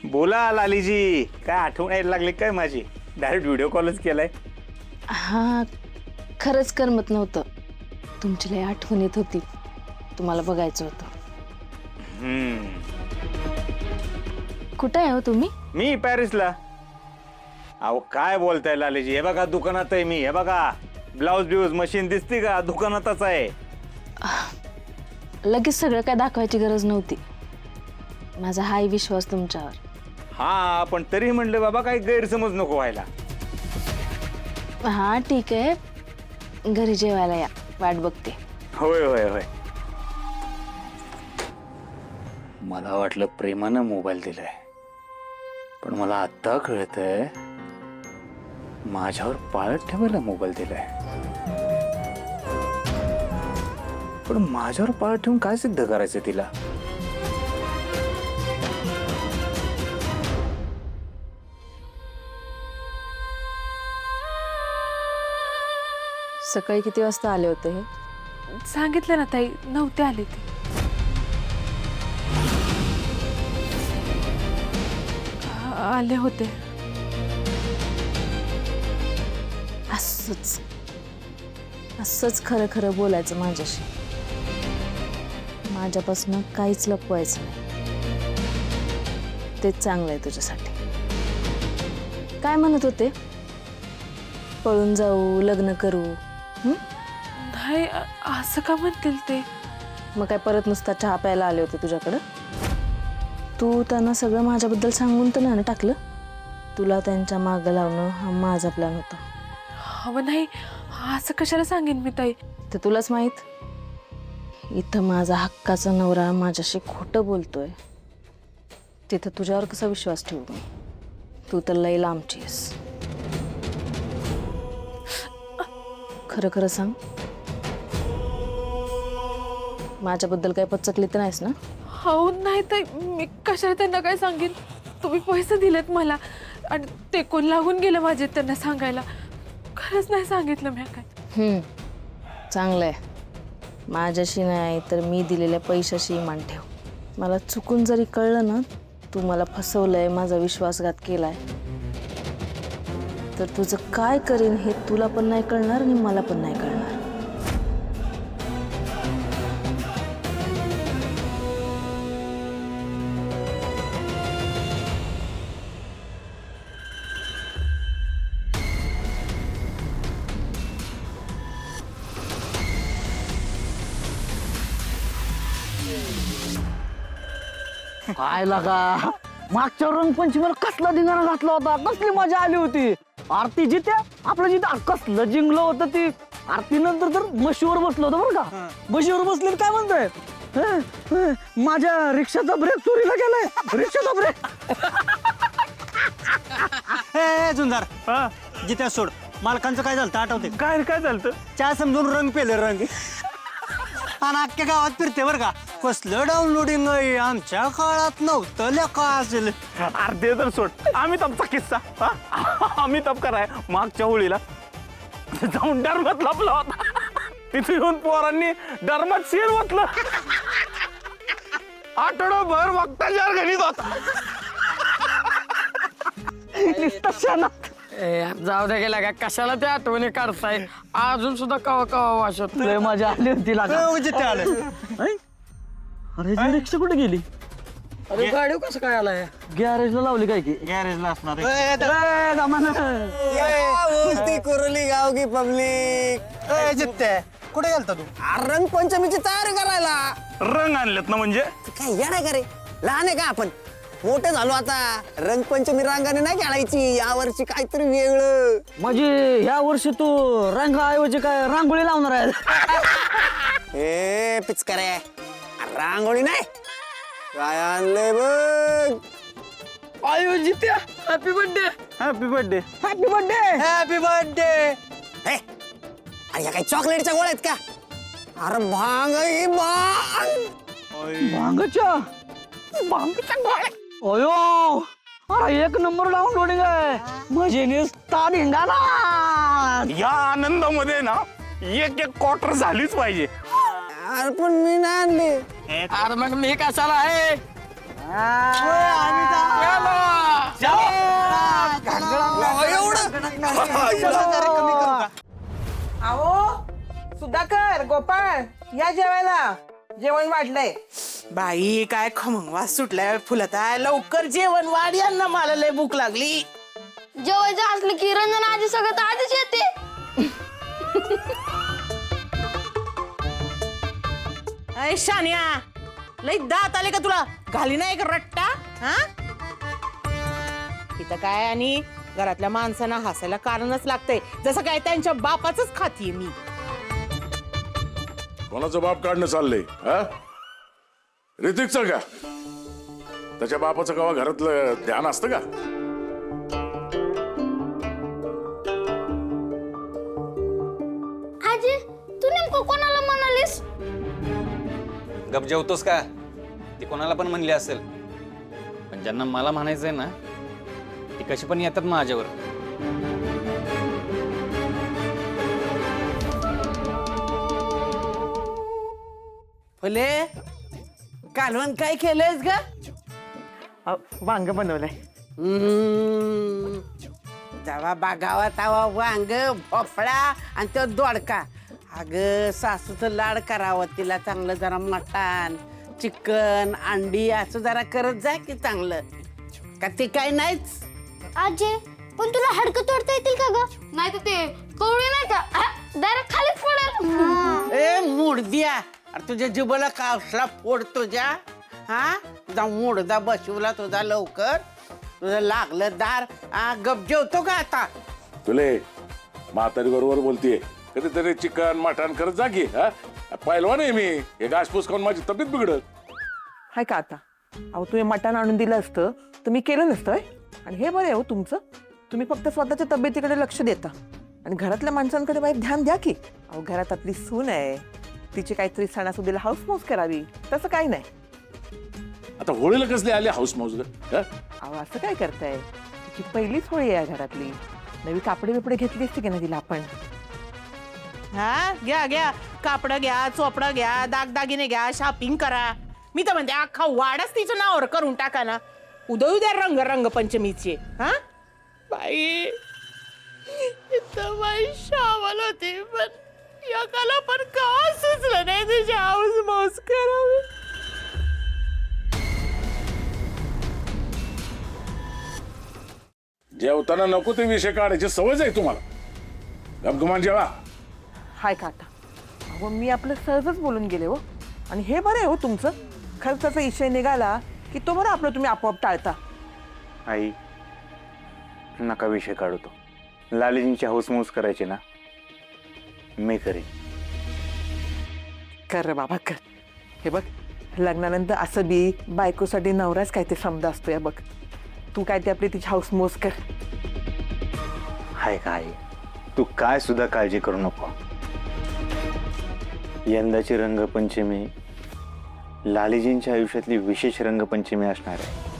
बोला लालीजी, काय आठवण यायला लागली काय माझी? डायरेक्ट व्हिडिओ कॉलच केलाय. हा खरंच करमत नव्हतं. तुमची लय आठवण येत होती. तुम्हाला बघायचं होतं. कुठे आहे हो तुम्ही? मी पॅरिसला. अहो काय बोलताय लालीजी, हे बघा दुकानात आहे मी. हे बघा ब्लाउज ब्लाउज मशीन दिसते का? दुकानातच आहे. लगेच सगळं काय दाखवायची गरज नव्हती. माझा हाय विश्वास तुमच्यावर. हा पण तरी म्हणलं बाबा काही गैरसमज नको व्हायला. हा ठीक आहे, घरी जेवायला या, वाट बघते. होय होय होय. मला वाटलं प्रेमानं मोबाईल दिलाय, पण मला आता कळतंय माझ्यावर पाळत ठेवायला मोबाईल दिलाय. पण माझ्यावर पाळत ठेवून काय सिद्ध करायचं तिला? सकाळी किती वाजता आले होते हे? सांगितलं ना ताई, नव्हते आले ते. आले होते. असंच असंच खरं खरं बोलायचं माझ्याशी. माझ्यापासून काहीच लपवायचं नाही. तेच चांगलं आहे तुझ्यासाठी. काय म्हणत होते? पळून जाऊ, लग्न करू? नाही, असं का म्हणतील ते? मग काय परत नुसता चहा प्यायला आले होते तुझ्याकडं? तू त्यांना सगळं माझ्याबद्दल सांगून तर नाही ना टाकलं? तुला त्यांच्या मागं लावणं हा माझा प्लॅन होता. हवं नाही, असं कशाला सांगेन मी ताई? ते तुलाच माहित. इथं माझा हक्काचा नवरा माझ्याशी खोटं बोलतोय, तिथं तुझ्यावर कसा विश्वास ठेवू मी? तू तर लई लांबची आहेस. खरं खरं सांग, माझ्याबद्दल काय पचकली तर नाहीस ना? हो नाही ताई, मी कशाला त्यांना काय सांगेन? तुम्ही पैसे दिलेत मला आणि ते कोण लागून गेलं माझे त्यांना सांगायला. खरंच नाही सांगितलं मी काय. चांगलंय. माझ्याशी नाही तर मी दिलेल्या पैशाशी इमान ठेव. मला चुकून जरी कळलं ना तू मला फसवलंय, माझा विश्वासघात केलाय, तर तुझं काय करीन हे तुला पण नाही कळणार आणि मला पण नाही कळणार. काय लागा, मागच्या रंगपंचमीला कसला धिंगाणा घातला होता, कसली मजा आली होती. आरती जित्या आपलं जिथं कसलं जिंकलं होतं ती. आरती नंतर तर म्हशीवर बसलो होतं बरं का. म्हशीवर बसले काय म्हणतोय, माझ्या रिक्षाचा ब्रेक चोरीला गेलाय, रिक्षाचा ब्रेक. जुंदार जित्या सोड. मालकांचं काय झालं आठवते? काय काय झालं? चहा समजून रंग पेले रंग आणि अख्ख्या गावात फिरते बरं का. कसलं डाउनलोडिंग आहे, आमच्या काळात नव्हतं लेका असेल. अर्धे तर सोड. अमिताभचा किस्सा. अमिताभ कराय मागच्या होळीला जाऊन डरमत लपला होता. तिथे येऊन पोरांनी डरमत शेर वाटलं. आठवडाभर वक्ताचार घरीच होता. जाऊ दे गेला का, कशाला त्या आठवणी काढताय? अजून सुद्धा कवा कवा वाशत लय मजा आली होती लागा. जिथे आलं अरे ती रिक्षा कुठे गेली? अरे गाडी कसं काय आलाय? गॅरेजला लावली काय की? गॅरेजला असणार कुरली गाव की पब्लिक. जित्ते कुठे गेलता तू? रंगपंचमीची तयारी करायला. रंग आणलेत ना म्हणजे? काय येणार का रे? लहान आहे का आपण? मोठे झालो आता. रंगपंचमी रांगाने नाही खेळायची, यावर्षी काहीतरी वेगळं. म्हणजे ह्या वर्षी तू रंगाऐवजी काय रांगोळी लावणार आहे? ए पिचकारे, रांगोळी नाही, काय आणलंय बघ. आयोजित त्या happy birthday. Happy birthday. Happy birthday. Happy birthday. हे, अरे या काही चॉकलेटच्या गोळ्या आहेत का? अरे भांग ही भांग. भांगच्या गोळ्या. अयो, अरे एक नंबर डाउनलोडिंग आहे. म्हणजे नुसता धिंगाणा. या आनंदामध्ये ना एक एक क्वार्टर झालीच पाहिजे. अरे पण मी नाही आणली. अरे मग मी कशाला आहे? आम्ही अहो सुधाकर गोपाळ या जेवायला जेवण वाढलंय. बाई काय खमंग वास सुटलाय फुलत आहे. लवकर जेवण वाढ यांना, मला लय भूक लागली. जेवायचं असलं की रंजन आधी सगळं तर आधीच येते. अय शान्या, लय दात आले का तुला? घाली नाही का रट्टा? हा इथं काय आणि घरातल्या माणसांना हसायला कारणच लागतंय, जसं काय त्यांच्या बापाचंच खातीये मी. कोणाचं बाप काढणं चाललंय? हा ऋतिकचं का? त्याच्या बापाचं कवा घरातलं ध्यान असतं का? आजी तू नेमकं कोणाला म्हणालीस? गप जेवतोस का? ती कोणाला पण म्हणली असेल, पण ज्यांना मला म्हणायचंय ना ती कशी पण येतात माझ्यावर. फुले कालवण काय केलंयस ग? वांग बनवलंय. जेव्हा बागावा तवा वांग भोपळा आणि तो दोडका. अग सासूचं लाड करावं, तिला चांगलं जरा मटण चिकन अंडी असं जरा करत जा की चांगलं. का ते काय नाहीच? आजी पण तुला हाडकं तोडता येतील का ग? नाही तर ते कवळी नाही का डायरेक्ट खालीच पडेल. ए मुडद्या, अरे तुझ्या जिबला कासला फोड तुझ्या. हा तुझा मुडदा बसवला तुझा लवकर. तुझं लागलं दार. गप जेवतो का आता? तुले म्हातारी बरोबर बोलतीये. कधीतरी चिकन मटण करत जा की. हा पहिलवान आहे मी. हे घासपूस खाऊन माझी तब्येत बिघडत. हाय का आता? अहो तुम्ही मटण आणून दिलं असतं तर मी केलं नसतं. आणि हे बरं आहे हो तुमचं, तुम्ही फक्त स्वतःच्या तब्येतीकडे लक्ष देता आणि घरातल्या माणसांकडे बाई ध्यान द्या की. अहो घरात आपली सून आहे, तिची काहीतरी सणासुदीला हाऊस मौज करावी, तसं काही नाही. आता होळीला कसली आली हाऊस मौज ग? अहो असं काय करताय? तिची पहिलीच होळी आहे घरातली. नवी कापडे बिपडे घेतली असते की ना तिला आपण. हा घ्या घ्या, कापड घ्या, चोपडं घ्या, दागदागिने घ्या, शॉपिंग करा. मी तर म्हणते अख्खा वाडच तिच्या नावावर करून टाका ना. उद्या रंग रंगपंचमीचे. हा बाई इथं बाई शावल होते, पण एकाला पण का सुचलं नाही तुझी हाऊस मौज करावी. जेवताना नको ते विषय काढायची सवयच आहे तुम्हाला. गमगमान जेवा. हाय का आता? अहो मी आपलं सहजच बोलून गेले हो. आणि हे बरं आहे हो तुमचं, खर्चाचा विषय निघाला की तो बरं आपलं तुम्ही आपोआप टाळता. आई नका विषय काढतो. लालीजींची हाऊसमौस करायची ना, मी करेन. कर रे बाबा कर. हे बघ लग्नानंतर असं बी बायकोसाठी नवराच काय ते समजा असतो. या बघ तू काय ते आपली तिची हाऊसमौस कर. हाय का आई, तू काय सुद्धा काळजी करू नको. यंदाची रंगपंचमी लालीजींच्या आयुष्यातली विशेष रंगपंचमी असणार आहे.